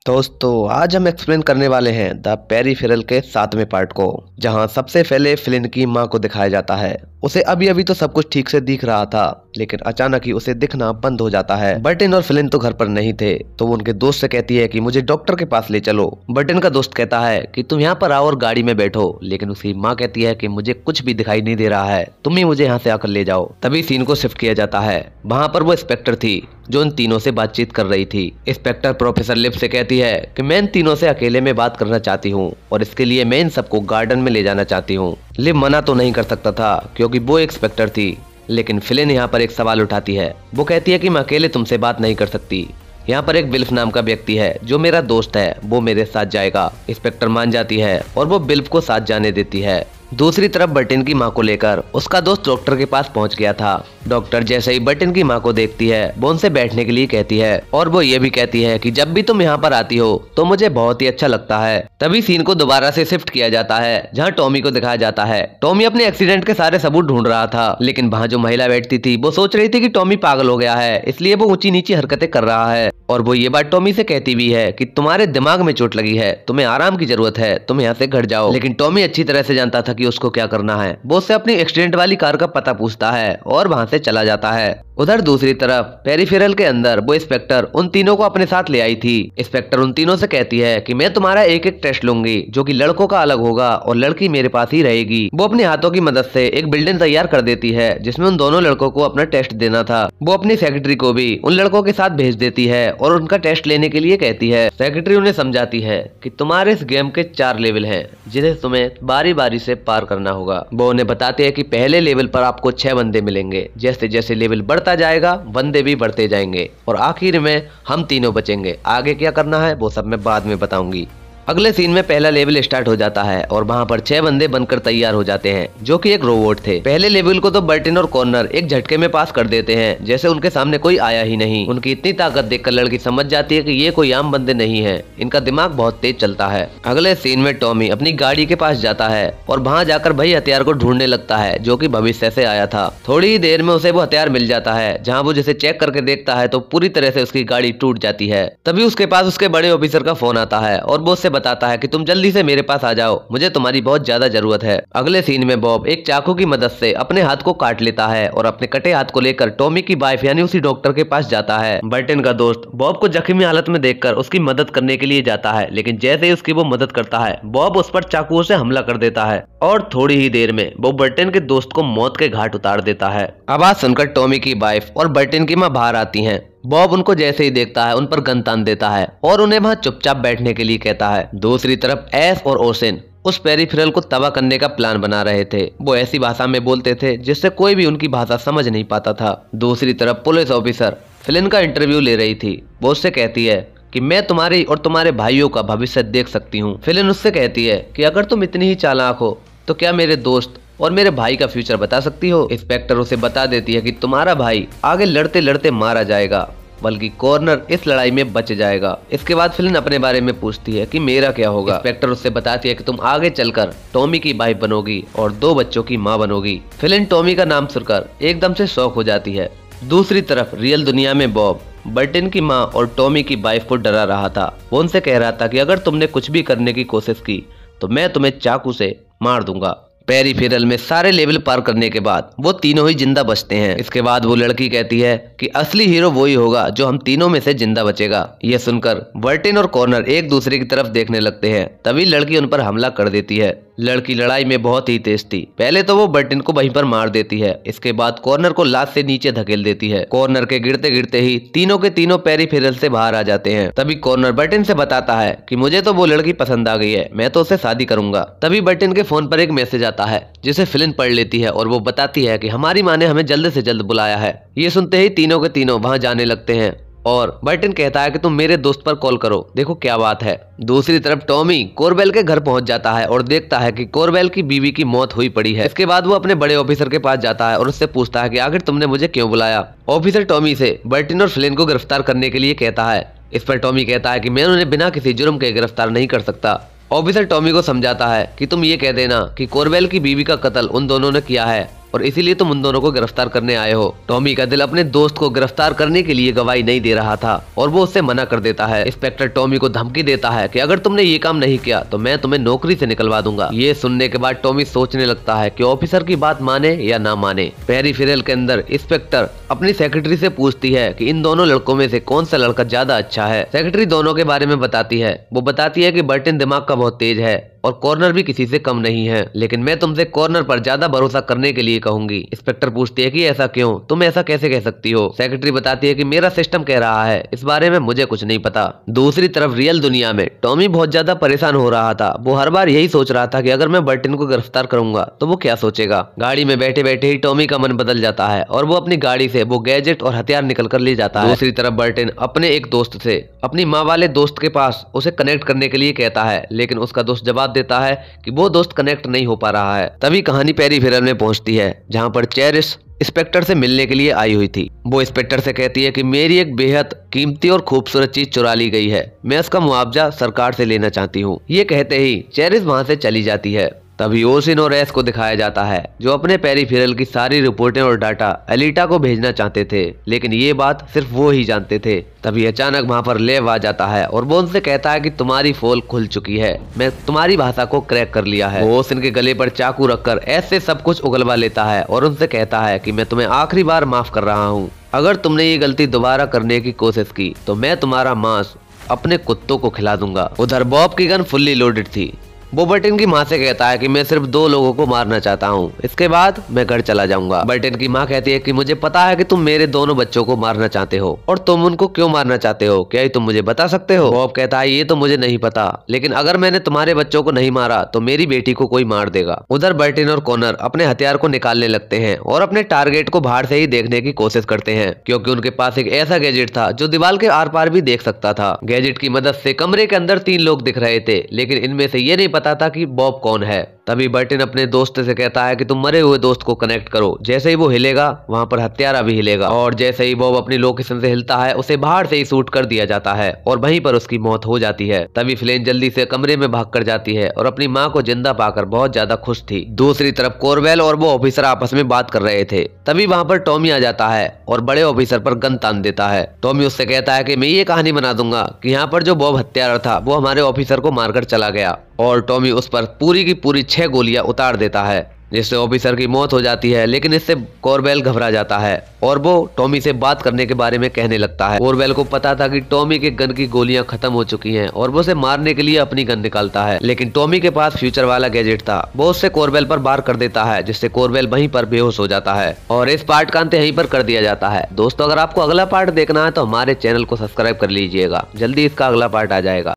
दोस्तों आज हम एक्सप्लेन करने वाले हैं द पेरिफेरल के 7वें पार्ट को, जहां सबसे पहले फ्लिन की मां को दिखाया जाता है। उसे अभी अभी तो सब कुछ ठीक से दिख रहा था, लेकिन अचानक ही उसे दिखना बंद हो जाता है। बर्टिन और फ्लिन तो घर पर नहीं थे, तो वो उनके दोस्त से कहती है कि मुझे डॉक्टर के पास ले चलो। बर्टिन का दोस्त कहता है कि तुम यहाँ पर आओ और गाड़ी में बैठो, लेकिन उसकी माँ कहती है कि मुझे कुछ भी दिखाई नहीं दे रहा है, तुम ही मुझे यहाँ से आकर ले जाओ। तभी सीन को शिफ्ट किया जाता है। वहाँ पर वो इंस्पेक्टर थी जो इन तीनों से बातचीत कर रही थी। इंस्पेक्टर प्रोफेसर लिव से कहती है कि मैं इन तीनों से अकेले में बात करना चाहती हूँ और इसके लिए मैं इन सबको गार्डन में ले जाना चाहती हूँ। लिव मना तो नहीं कर सकता था क्योंकि वो एक इंस्पेक्टर थी, लेकिन फ्लिन यहाँ पर एक सवाल उठाती है। वो कहती है कि मैं अकेले तुमसे बात नहीं कर सकती, यहाँ पर एक बिल्फ नाम का व्यक्ति है जो मेरा दोस्त है, वो मेरे साथ जाएगा। इंस्पेक्टर मान जाती है और वो बिल्फ को साथ जाने देती है। दूसरी तरफ बर्टिन की मां को लेकर उसका दोस्त डॉक्टर के पास पहुंच गया था। डॉक्टर जैसे ही बर्टिन की मां को देखती है वो उनसे बैठने के लिए कहती है और वो ये भी कहती है कि जब भी तुम यहाँ पर आती हो तो मुझे बहुत ही अच्छा लगता है। तभी सीन को दोबारा से शिफ्ट किया जाता है जहाँ टॉमी को दिखाया जाता है। टॉमी अपने एक्सीडेंट के सारे सबूत ढूंढ रहा था, लेकिन वहाँ जो महिला बैठती थी वो सोच रही थी कि टॉमी पागल हो गया है, इसलिए वो ऊंची नीची हरकतें कर रहा है। और वो ये बात टॉमी से कहती भी है कि तुम्हारे दिमाग में चोट लगी है, तुम्हें आराम की जरूरत है, तुम यहाँ से घर जाओ। लेकिन टॉमी अच्छी तरह से जानता था कि उसको क्या करना है। वो उससे अपनी एक्सीडेंट वाली कार का पता पूछता है और वहाँ से चला जाता है। उधर दूसरी तरफ पेरिफेरल के अंदर वो इंस्पेक्टर उन तीनों को अपने साथ ले आई थी। इंस्पेक्टर उन तीनों से कहती है कि मैं तुम्हारा एक एक टेस्ट लूंगी, जो कि लड़कों का अलग होगा और लड़की मेरे पास ही रहेगी। वो अपने हाथों की मदद से एक बिल्डिंग तैयार कर देती है जिसमें उन दोनों लड़कों को अपना टेस्ट देना था। वो अपनी सेक्रेटरी को भी उन लड़कों के साथ भेज देती है और उनका टेस्ट लेने के लिए कहती है। सेक्रेटरी उन्हें समझाती है कि तुम्हारे इस गेम के 4 लेवल हैं जिन्हें तुम्हें बारी बारी से पार करना होगा। वो उन्हें बताते हैं कि पहले लेवल पर आपको 6 बंदे मिलेंगे, जैसे जैसे लेवल बढ़ता जाएगा बंदे भी बढ़ते जाएंगे और आखिर में हम तीनों बचेंगे। आगे क्या करना है वो सब मैं बाद में बताऊंगी। अगले सीन में पहला लेवल स्टार्ट हो जाता है और वहाँ पर 6 बंदे बनकर तैयार हो जाते हैं जो कि एक रोबोट थे। पहले लेवल को तो बर्टिन और कॉर्नर एक झटके में पास कर देते हैं, जैसे उनके सामने कोई आया ही नहीं। उनकी इतनी ताकत देखकर लड़की समझ जाती है कि ये कोई आम बंदे नहीं है, इनका दिमाग बहुत तेज चलता है। अगले सीन में टॉमी अपनी गाड़ी के पास जाता है और वहाँ जाकर भाई हथियार को ढूंढने लगता है जो कि भविष्य से आया था। थोड़ी ही देर में उसे वो हथियार मिल जाता है, जहाँ वो जिसे चेक करके देखता है तो पूरी तरह से उसकी गाड़ी टूट जाती है। तभी उसके पास उसके बड़े ऑफिसर का फोन आता है और वो उससे बताता है कि तुम जल्दी से मेरे पास आ जाओ, मुझे तुम्हारी बहुत ज्यादा जरूरत है। अगले सीन में बॉब एक चाकू की मदद से अपने हाथ को काट लेता है और अपने कटे हाथ को लेकर टॉमी की वाइफ यानी उसी डॉक्टर के पास जाता है। बर्टिन का दोस्त बॉब को जख्मी हालत में देखकर उसकी मदद करने के लिए जाता है, लेकिन जैसे ही उसकी वो मदद करता है बॉब उस पर चाकुओं से हमला कर देता है और थोड़ी ही देर में वो बर्टिन के दोस्त को मौत के घाट उतार देता है। आवाज सुनकर टॉमी की वाइफ और बर्टिन की माँ बाहर आती हैं। बॉब उनको जैसे ही देखता है उन पर गन तान देता है और उन्हें वहां चुपचाप बैठने के लिए कहता है। दूसरी तरफ एस और ओसेन उस पेरिफेरल को तबाह करने का प्लान बना रहे थे। वो ऐसी भाषा में बोलते थे जिससे कोई भी उनकी भाषा समझ नहीं पाता था। दूसरी तरफ पुलिस ऑफिसर फ्लिन का इंटरव्यू ले रही थी। वो उससे कहती है कि मैं तुम्हारी और तुम्हारे भाइयों का भविष्य देख सकती हूँ। फ्लिन उससे कहती है कि अगर तुम इतनी ही चालाक हो तो क्या मेरे दोस्त और मेरे भाई का फ्यूचर बता सकती हो। इंस्पेक्टर उसे बता देती है कि तुम्हारा भाई आगे लड़ते लड़ते मारा जाएगा, बल्कि कॉर्नर इस लड़ाई में बच जाएगा। इसके बाद फ्लिन अपने बारे में पूछती है कि मेरा क्या होगा। इंस्पेक्टर उससे बताती है कि तुम आगे चलकर टॉमी की वाइफ बनोगी और 2 बच्चों की माँ बनोगी। फ्लिन टॉमी का नाम सुनकर एकदम से शॉक हो जाती है। दूसरी तरफ रियल दुनिया में बॉब बर्टिन की माँ और टॉमी की वाइफ को डरा रहा था। वो उनसे कह रहा था कि अगर तुमने कुछ भी करने की कोशिश की तो मैं तुम्हें चाकू से मार दूंगा। पेरिफेरल में सारे लेवल पार करने के बाद वो तीनों ही जिंदा बचते हैं। इसके बाद वो लड़की कहती है कि असली हीरो वही होगा जो हम तीनों में से जिंदा बचेगा। ये सुनकर बर्टिन और कॉर्नर एक दूसरे की तरफ देखने लगते हैं। तभी लड़की उन पर हमला कर देती है। लड़की लड़ाई में बहुत ही तेज थी। पहले तो वो बर्टिन को वहीं पर मार देती है, इसके बाद कॉर्नर को लात से नीचे धकेल देती है। कॉर्नर के गिरते गिरते ही तीनों के तीनों पेरिफेरल से बाहर आ जाते हैं। तभी कॉर्नर बर्टिन से बताता है कि मुझे तो वो लड़की पसंद आ गई है, मैं तो उससे शादी करूंगा। तभी बर्टिन के फोन पर एक मैसेज आता है जिसे फ्लिन पढ़ लेती है और वो बताती है कि हमारी माँ ने हमें जल्द से जल्द बुलाया है। ये सुनते ही तीनों के तीनों वहां जाने लगते हैं और बर्टिन कहता है कि तुम मेरे दोस्त पर कॉल करो, देखो क्या बात है। दूसरी तरफ टॉमी कोरबेल के घर पहुंच जाता है और देखता है कि कोरबेल की बीवी की मौत हुई पड़ी है। इसके बाद वो अपने बड़े ऑफिसर के पास जाता है और उससे पूछता है कि आखिर तुमने मुझे क्यों बुलाया। ऑफिसर टॉमी से बर्टिन और फ्लिन को गिरफ्तार करने के लिए कहता है। इस पर टॉमी कहता है कि मैं उन्हें बिना किसी जुर्म के गिरफ्तार नहीं कर सकता। ऑफिसर टॉमी को समझाता है कि तुम ये कह देना कि कोरबेल की बीवी का कत्ल उन दोनों ने किया है और इसीलिए तुम उन दोनों को गिरफ्तार करने आए हो। टॉमी का दिल अपने दोस्त को गिरफ्तार करने के लिए गवाही नहीं दे रहा था और वो उससे मना कर देता है। इंस्पेक्टर टॉमी को धमकी देता है कि अगर तुमने ये काम नहीं किया तो मैं तुम्हें नौकरी से निकलवा दूंगा। ये सुनने के बाद टॉमी सोचने लगता है कि ऑफिसर की बात माने या ना माने। पेरीफेरल के अंदर इंस्पेक्टर अपनी सेक्रेटरी से पूछती है कि इन दोनों लड़कों में से कौन सा लड़का ज्यादा अच्छा है। सेक्रेटरी दोनों के बारे में बताती है। वो बताती है कि बर्टन दिमाग का बहुत तेज है और कॉर्नर भी किसी से कम नहीं है, लेकिन मैं तुमसे कॉर्नर पर ज्यादा भरोसा करने के लिए कहूंगी। इंस्पेक्टर पूछती है कि ऐसा क्यों, तुम ऐसा कैसे कह सकती हो। सेक्रेटरी बताती है कि मेरा सिस्टम कह रहा है, इस बारे में मुझे कुछ नहीं पता। दूसरी तरफ रियल दुनिया में टॉमी बहुत ज्यादा परेशान हो रहा था। वो हर बार यही सोच रहा था कि अगर मैं बर्टन को गिरफ्तार करूंगा तो वो क्या सोचेगा। गाड़ी में बैठे बैठे ही टॉमी का मन बदल जाता है और वो अपनी गाड़ी से वो गैजेट और हथियार निकल कर ले जाता है। दूसरी तरफ बर्टन अपने एक दोस्त से अपनी माँ वाले दोस्त के पास उसे कनेक्ट करने के लिए कहता है, लेकिन उसका दोस्त जवाब देता है कि वो दोस्त कनेक्ट नहीं हो पा रहा है। तभी कहानी पेरीफेरल में पहुंचती है जहां पर चेरिस इंस्पेक्टर से मिलने के लिए आई हुई थी। वो इंस्पेक्टर से कहती है कि मेरी एक बेहद कीमती और खूबसूरत चीज चुरा ली गई है, मैं इसका मुआवजा सरकार से लेना चाहती हूँ। ये कहते ही चेरिस वहां से चली जाती है। तभी ओसिन और एस को दिखाया जाता है जो अपने पेरीफेरल की सारी रिपोर्टें और डाटा एलिटा को भेजना चाहते थे, लेकिन ये बात सिर्फ वो ही जानते थे। तभी अचानक वहां पर लेव आ जाता है और वो उनसे कहता है कि तुम्हारी पोल खुल चुकी है, मैं तुम्हारी भाषा को क्रैक कर लिया है। वो ओसिन के गले पर चाकू रखकर एस से सब कुछ उगलवा लेता है और उनसे कहता है कि मैं तुम्हें आखिरी बार माफ कर रहा हूँ, अगर तुमने ये गलती दोबारा करने की कोशिश की तो मैं तुम्हारा मांस अपने कुत्तों को खिला दूंगा। उधर बॉब की गन फुल्ली लोडेड थी। वो बर्टन की माँ से कहता है कि मैं सिर्फ 2 लोगों को मारना चाहता हूँ, इसके बाद मैं घर चला जाऊंगा। बर्टन की माँ कहती है कि मुझे पता है कि तुम मेरे दोनों बच्चों को मारना चाहते हो और तुम उनको क्यों मारना चाहते हो, क्या तुम मुझे बता सकते हो। बॉब कहता है ये तो मुझे नहीं पता, लेकिन अगर मैंने तुम्हारे बच्चों को नहीं मारा तो मेरी बेटी को कोई मार देगा। उधर बर्टन और कॉनर अपने हथियार को निकालने लगते हैं और अपने टारगेट को बाहर से ही देखने की कोशिश करते हैं, क्योंकि उनके पास एक ऐसा गैजेट था जो दीवार के आर पार भी देख सकता था। गैजेट की मदद से कमरे के अंदर 3 लोग दिख रहे थे, लेकिन इनमें से ये नहीं पता था कि बॉब कौन है। तभी बर्टन अपने दोस्त से कहता है कि तुम मरे हुए दोस्त को कनेक्ट करो, जैसे ही वो हिलेगा वहां पर हत्यारा भी हिलेगा, और जैसे ही बॉब अपनी लोकेशन से हिलता है उसे बाहर से ही शूट कर दिया जाता है और वहीं पर उसकी मौत हो जाती है। तभी फ्लेन जल्दी से कमरे में भाग कर जाती है और अपनी माँ को जिंदा पाकर बहुत ज्यादा खुश थी। दूसरी तरफ कोरवेल और वो ऑफिसर आपस में बात कर रहे थे। तभी वहां पर टॉमी आ जाता है और बड़े ऑफिसर पर गन तान देता है। टॉमी उससे कहता है कि मैं ये कहानी बना दूंगा कि यहाँ पर जो बॉब हत्यारा था वो हमारे ऑफिसर को मारकर चला गया, और टॉमी उस पर पूरी की पूरी 6 गोलियां उतार देता है, जिससे ऑफिसर की मौत हो जाती है। लेकिन इससे कोरवेल घबरा जाता है और वो टॉमी से बात करने के बारे में कहने लगता है। कोरवेल को पता था कि टॉमी के गन की गोलियां खत्म हो चुकी हैं और वो उसे मारने के लिए अपनी गन निकालता है, लेकिन टॉमी के पास फ्यूचर वाला गैजेट था। वो उससे कोरवेल पर वार कर देता है, जिससे कोरवेल वहीं पर बेहोश हो जाता है और इस पार्ट का अंत यहीं पर कर दिया जाता है। दोस्तों, अगर आपको अगला पार्ट देखना है तो हमारे चैनल को सब्सक्राइब कर लीजिएगा, जल्दी इसका अगला पार्ट आ जाएगा।